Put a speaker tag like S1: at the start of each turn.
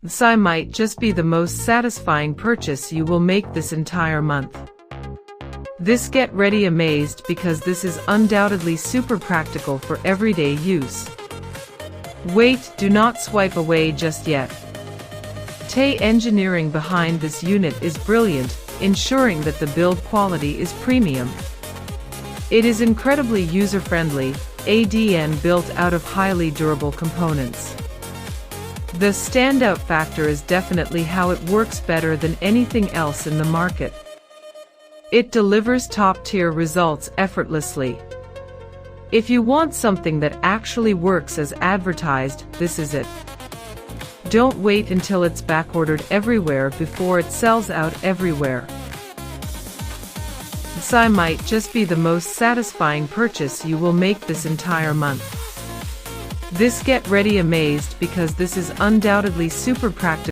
S1: This might just be the most satisfying purchase you will make this entire month. This get ready amazed because this is undoubtedly super practical for everyday use. Wait, do not swipe away just yet. The engineering behind this unit is brilliant, ensuring that the build quality is premium. It is incredibly user-friendly, ADN built out of highly durable components. The standout factor is definitely how it works better than anything else in the market. It delivers top-tier results effortlessly. If you want something that actually works as advertised, this is it. Don't wait until it's backordered everywhere before it sells out everywhere. This might just be the most satisfying purchase you will make this entire month. This get ready amazed because this is undoubtedly super practical.